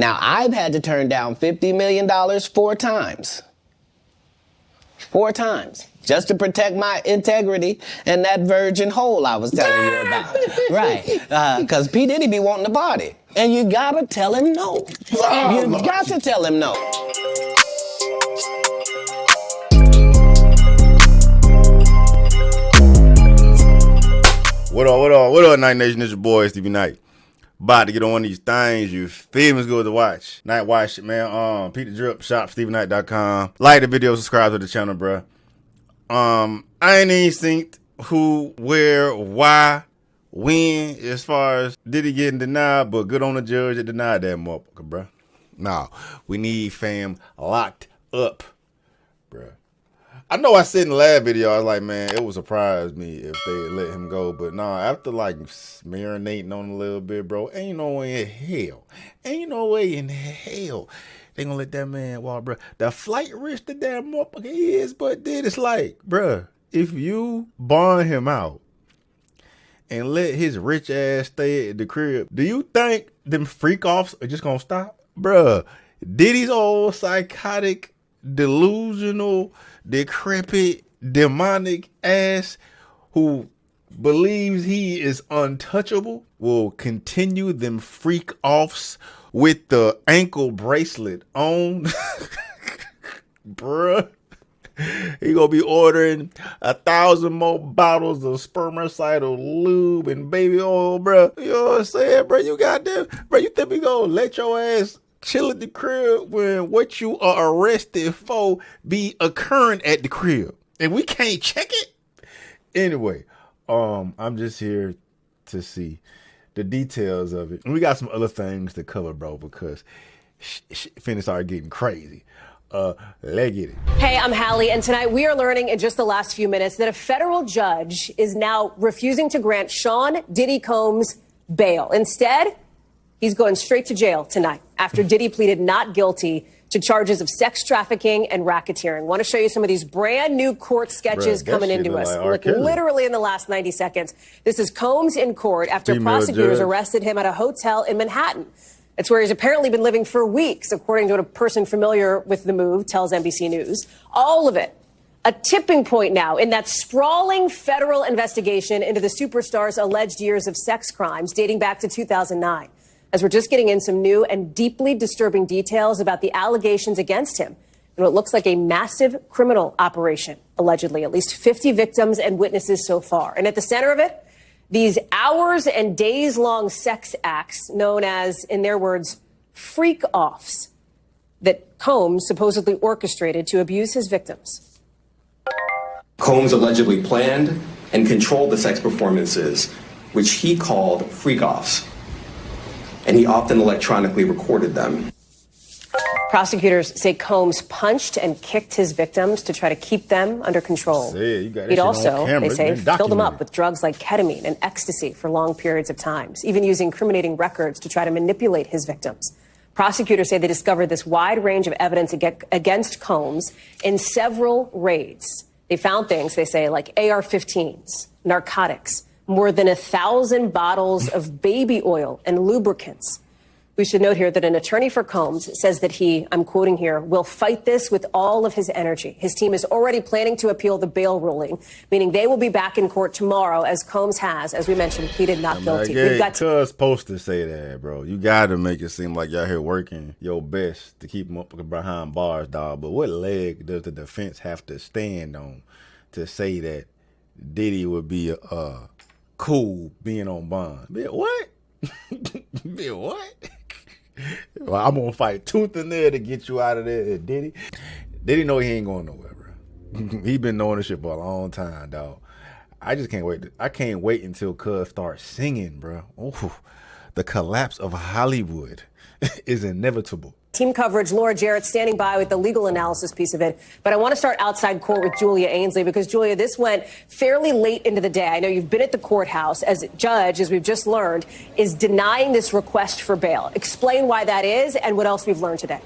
Now, I've had to turn down $50 million 4 times. 4 times. Just to protect my integrity and that virgin hole I was telling you about. Right. Because P. Diddy be wanting the body. And you gotta tell him no. You got to tell him no. What up, Night Nation? It's your boy, Stevie Knight. About to get on these things, you feel me? It's good to watch. Night watch it, man. Peep the drip, shop, StevieKnight.com. Like the video, subscribe to the channel, bruh. I ain't even seen who, where, why, when, as far as Diddy getting denied, but good on the judge that denied that motherfucker, bruh. Nah, we need fam locked up, bruh. I know I said in the last video, I was like, man, it would surprise me if they let him go. But nah, after like marinating on him a little bit, bro, ain't no way in hell they gonna let that man walk, bro. The flight risk the damn motherfucker is, but then it's like, bro, if you bond him out and let his rich ass stay at the crib, do you think them freak offs are just gonna stop? Bruh, Diddy's old psychotic, delusional, decrepit, demonic ass who believes he is untouchable will continue them freak offs with the ankle bracelet on. Bruh, he gonna be ordering 1,000 more bottles of spermicidal lube and baby oil, bruh. You know what I'm saying, bruh? You got them, bruh. You think we gonna let your ass chill at the crib when what you are arrested for be occurring at the crib and we can't check it? Anyway, I'm just here to see the details of it. And we got some other things to cover, bro, because finna start getting crazy. Let's get it. Hey, I'm Hallie, and tonight we are learning in just the last few minutes that a federal judge is now refusing to grant Sean Diddy Combs bail. Instead, he's going straight to jail tonight after Diddy pleaded not guilty to charges of sex trafficking and racketeering. Want to show you some of these brand new court sketches coming into us. Like literally in the last 90 seconds. This is Combs in court after prosecutors arrested him at a hotel in Manhattan. It's where he's apparently been living for weeks, according to what a person familiar with the move tells NBC News. All of it a tipping point now in that sprawling federal investigation into the superstar's alleged years of sex crimes dating back to 2009. As we're just getting in some new and deeply disturbing details about the allegations against him and what looks like a massive criminal operation, allegedly. At least 50 victims and witnesses so far. And at the center of it, these hours and days-long sex acts known as, in their words, freak-offs that Combs supposedly orchestrated to abuse his victims. Combs allegedly planned and controlled the sex performances, which he called freak-offs. And he often electronically recorded them. Prosecutors say Combs punched and kicked his victims to try to keep them under control. He'd also, they say, filled them up with drugs like ketamine and ecstasy for long periods of times, even using incriminating records to try to manipulate his victims. Prosecutors say they discovered this wide range of evidence against Combs in several raids. They found things, they say, like AR-15s, narcotics, more than 1,000 bottles of baby oil and lubricants. We should note here that an attorney for Combs says that he, I'm quoting here, will fight this with all of his energy. His team is already planning to appeal the bail ruling, meaning they will be back in court tomorrow, as Combs has, as we mentioned, pleaded not guilty. We've got cuz supposed to say that, bro. You got to make it seem like y'all here working your best to keep him up behind bars, dog. But what leg does the defense have to stand on to say that Diddy would be cool being on bond? Bit what? Bit what? Well, I'm gonna fight tooth and nail to get you out of there, Diddy. Diddy know he ain't going nowhere, bro. He been knowing this shit for a long time, dog. I just can't wait. I can't wait until Cuz starts singing, bro. Ooh, the collapse of Hollywood is inevitable. Team coverage, Laura Jarrett standing by with the legal analysis piece of it. But I want to start outside court with Julia Ainsley because, Julia, this went fairly late into the day. I know you've been at the courthouse as a judge, as we've just learned, is denying this request for bail. Explain why that is and what else we've learned today.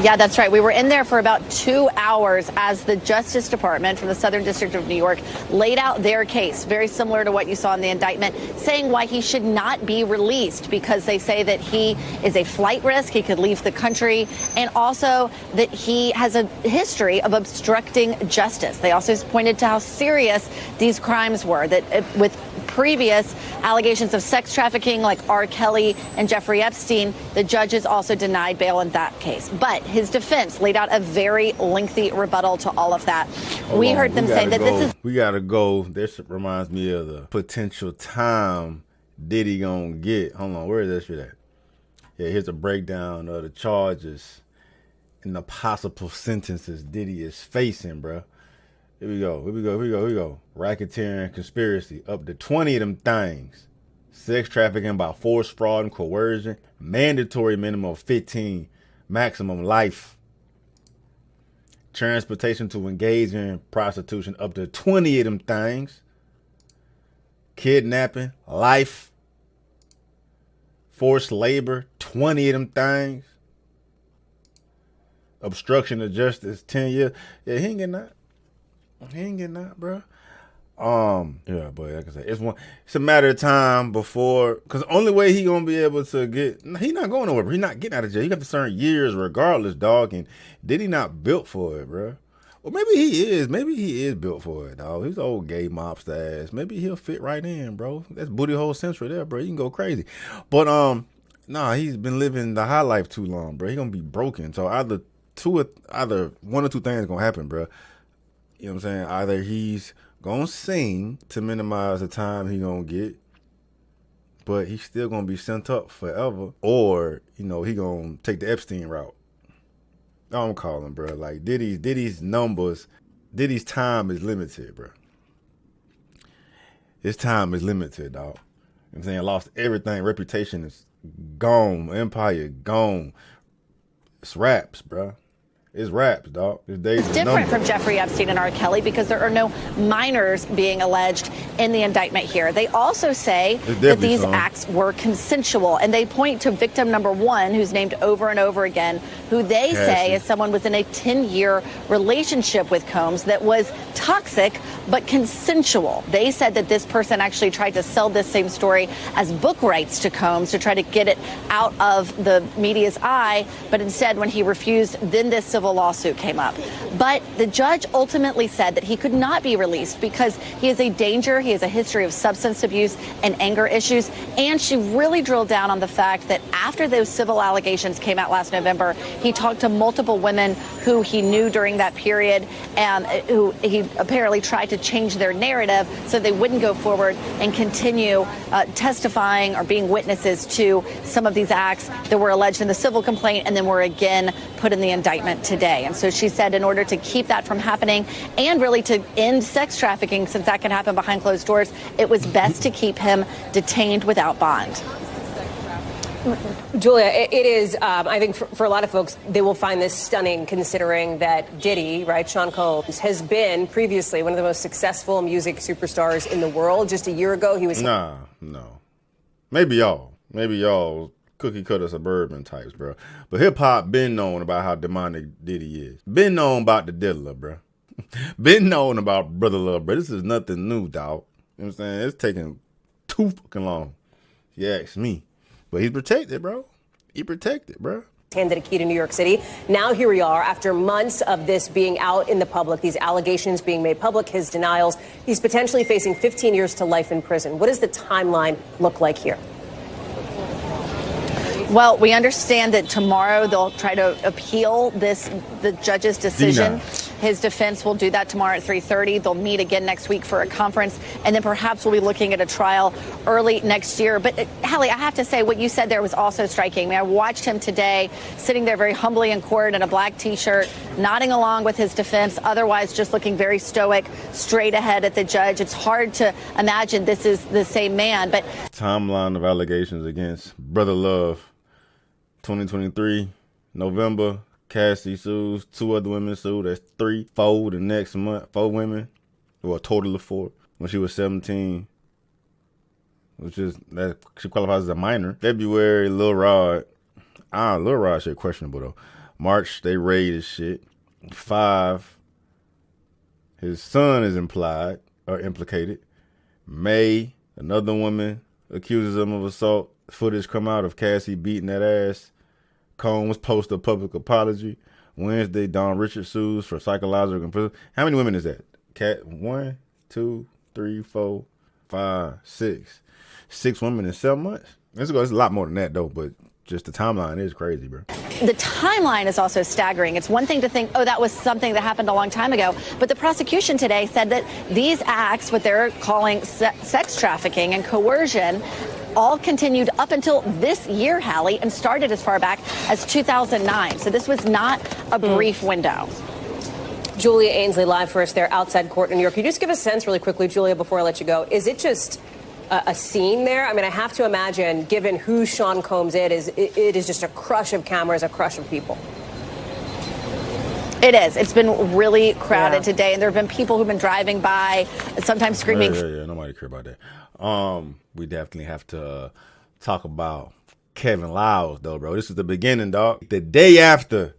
Yeah, that's right. We were in there for about 2 hours as the Justice Department from the Southern District of New York laid out their case, very similar to what you saw in the indictment, saying why he should not be released, because they say that he is a flight risk, he could leave the country, and also that he has a history of obstructing justice. They also pointed to how serious these crimes were, that with previous allegations of sex trafficking like R. Kelly and Jeffrey Epstein, the judges also denied bail in that case. But his defense laid out a very lengthy rebuttal to all of that. We heard them say that this is... We gotta go. This reminds me of the potential time Diddy gonna get. Hold on, where is that shit at? Yeah, here's a breakdown of the charges and the possible sentences Diddy is facing, bruh. Here we go. Racketeering, conspiracy, up to 20 of them things. Sex trafficking by force, fraud, and coercion. Mandatory minimum of 15. Maximum life. Transportation to engage in prostitution, up to 20 of them things. Kidnapping, life. Forced labor, 20 of them things. Obstruction of justice, 10 years. Yeah, he ain't getting that. He ain't getting that, bro. Yeah, boy, like I said, it's a matter of time before, because the only way he gonna be able to get, he not going nowhere, bro. He not getting out of jail. He got to serve years regardless, dog. And Diddy not built for it, bro. Well, maybe he is. Maybe he is built for it, dog. He's old gay mobster ass. Maybe he'll fit right in, bro. That's booty hole central there, bro. You can go crazy. But nah, he's been living the high life too long, bro. He gonna be broken. So either one or two things gonna happen, bro. You know what I'm saying? Either he's gonna sing to minimize the time he gonna get, but he's still gonna be sent up forever, or he gonna take the Epstein route. I'm calling, bro. Like Diddy's numbers, Diddy's time is limited, bro. His time is limited, dog. You know what I'm saying? Lost everything. Reputation is gone. Empire gone. It's raps, bro. It's raps, dog. It's different from Jeffrey Epstein and R. Kelly because there are no minors being alleged in the indictment here. They also say that these acts were consensual, and they point to victim number one, who's named over and over again, who they say is someone was in a 10-year relationship with Combs that was toxic but consensual. They said that this person actually tried to sell this same story as book rights to Combs to try to get it out of the media's eye, but instead, when he refused, then this civil lawsuit came up. But the judge ultimately said that he could not be released because he is a danger. He has a history of substance abuse and anger issues. And she really drilled down on the fact that after those civil allegations came out last November, he talked to multiple women who he knew during that period and who he apparently tried to change their narrative so they wouldn't go forward and continue testifying or being witnesses to some of these acts that were alleged in the civil complaint and then were again put in the indictment today. And so she said in order to keep that from happening and really to end sex trafficking, since that can happen behind closed doors, it was best to keep him detained without bond. Julia, it is, I think for a lot of folks, they will find this stunning considering that Diddy, right, Sean Combs, has been previously one of the most successful music superstars in the world. Just a year ago, he was... No. Maybe y'all cookie cutter suburban types, bro. But hip hop been known about how demonic Diddy is. Been known about the diddler, bro. Been known about brother love, bro. This is nothing new, dog. You know what I'm saying? It's taking too fucking long. If you ask me. But he's protected, bro. He protected, bro. Handed a key to New York City. Now here we are after months of this being out in the public, these allegations being made public, his denials. He's potentially facing 15 years to life in prison. What does the timeline look like here? Well, we understand that tomorrow they'll try to appeal the judge's decision. His defense will do that tomorrow at 3:30. They'll meet again next week for a conference, and then perhaps we'll be looking at a trial early next year. But, Hallie, I have to say what you said there was also striking. I mean, I watched him today sitting there very humbly in court in a black T-shirt, nodding along with his defense, otherwise just looking very stoic, straight ahead at the judge. It's hard to imagine this is the same man. But timeline of allegations against Brother Love. 2023, November, Cassie sues, 2 other women sued. That's 3, 4 the next month. 4 women, or a total of 4. When she was 17, which is that she qualifies as a minor. February, Lil Rod. Lil Rod shit questionable March, they raid his shit. 5, his son is implicated. May, another woman accuses him of assault. Footage come out of Cassie beating that ass. Combs post a public apology. Wednesday, Don Richard sues for psychological imprisonment. How many women is that? 1, 2, 3, 4, 5, 6. 6 women in 7 months? It's a lot more than that, though, but just the timeline is crazy, bro. The timeline is also staggering. It's one thing to think, oh, that was something that happened a long time ago. But the prosecution today said that these acts, what they're calling sex trafficking and coercion, all continued up until this year, Hallie, and started as far back as 2009. So this was not a brief window. Julia Ainsley live for us there outside court in New York. Could you just give a sense really quickly, Julia, before I let you go? Is it just a scene there? I mean, I have to imagine, given who Sean Combs is, it is just a crush of cameras, a crush of people. It is. It's been really crowded today, and there have been people who've been driving by, sometimes screaming. Yeah, nobody care about that. We definitely have to talk about Kevin Liles, though, bro. This is the beginning, dog. The day after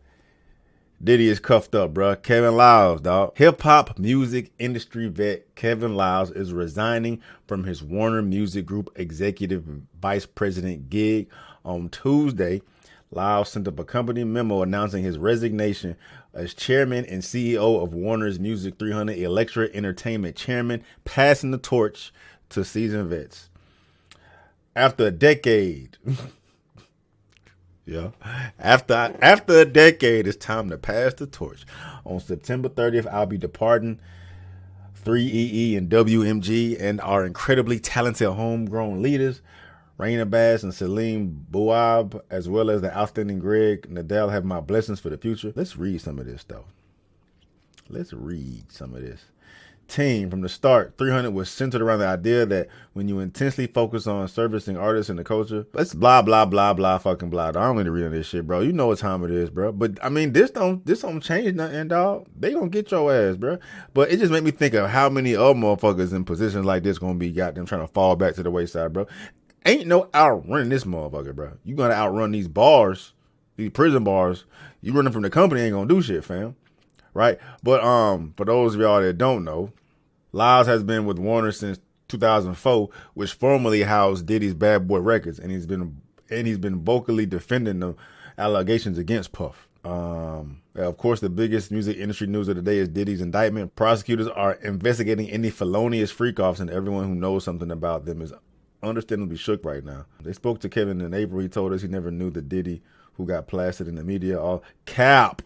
Diddy is cuffed up, bro. Kevin Liles, dog. Hip-hop music industry vet Kevin Liles is resigning from his Warner Music Group executive vice president gig on Tuesday. Liles sent up a company memo announcing his resignation as chairman and CEO of Warner's Music 300 Elektra Entertainment chairman, passing the torch to seasoned vets. After a decade, after a decade, it's time to pass the torch. On September 30th, I'll be departing 3EE and WMG and our incredibly talented homegrown leaders, Raina Bass and Salim Bouab, as well as the outstanding Greg Nadal, have my blessings for the future. Let's read some of this, though. Team, from the start, 300 was centered around the idea that when you intensely focus on servicing artists and the culture, let's blah, blah, blah, blah, fucking blah. I don't need to read on this shit, bro. You know what time it is, bro. But, I mean, this don't change nothing, dog. They gonna get your ass, bro. But it just made me think of how many other motherfuckers in positions like this gonna be goddamn trying to fall back to the wayside, bro. Ain't no outrunning this motherfucker, bro. You gonna outrun these bars, these prison bars. You running from the company ain't gonna do shit, fam. Right? But for those of y'all that don't know, Liles has been with Warner since 2004, which formerly housed Diddy's Bad Boy Records, and he's been vocally defending the allegations against Puff. Of course, the biggest music industry news of the day is Diddy's indictment. Prosecutors are investigating any felonious freak-offs, and everyone who knows something about them is understandably shook right now. They spoke to Kevin in April. He told us he never knew the Diddy who got plastered in the media. All cap.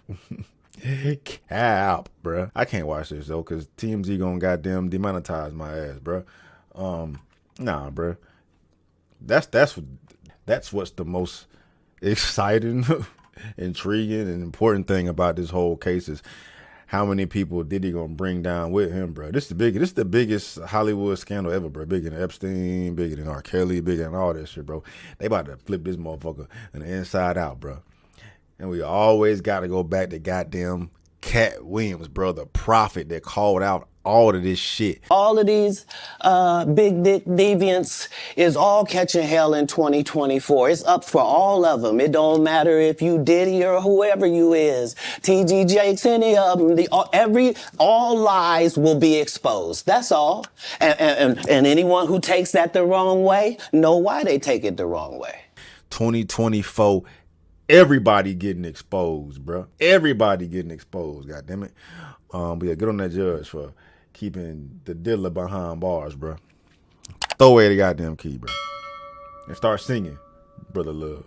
Cap, bruh. I can't watch this, though, because TMZ gonna goddamn demonetize my ass, bruh. Nah, bruh. That's what's the most exciting, intriguing, and important thing about this whole case is how many people Diddy gonna bring down with him, bro. This is the biggest Hollywood scandal ever, bro. Bigger than Epstein, bigger than R. Kelly, bigger than all that shit, bro. They about to flip this motherfucker in the inside out, bro. And we always got to go back to goddamn Cat Williams, bro, the prophet that called out all of this shit. All of these big dick deviants is all catching hell in 2024. It's up for all of them. It don't matter if you Diddy or whoever you is. T.G. Jakes, any of them. All lies will be exposed. That's all. And anyone who takes that the wrong way, know why they take it the wrong way. 2024. Everybody getting exposed, bro. Everybody getting exposed, goddammit. But yeah, get on that judge for keeping the dealer behind bars, bro. Throw away the goddamn key, bro. And start singing, Brother Love.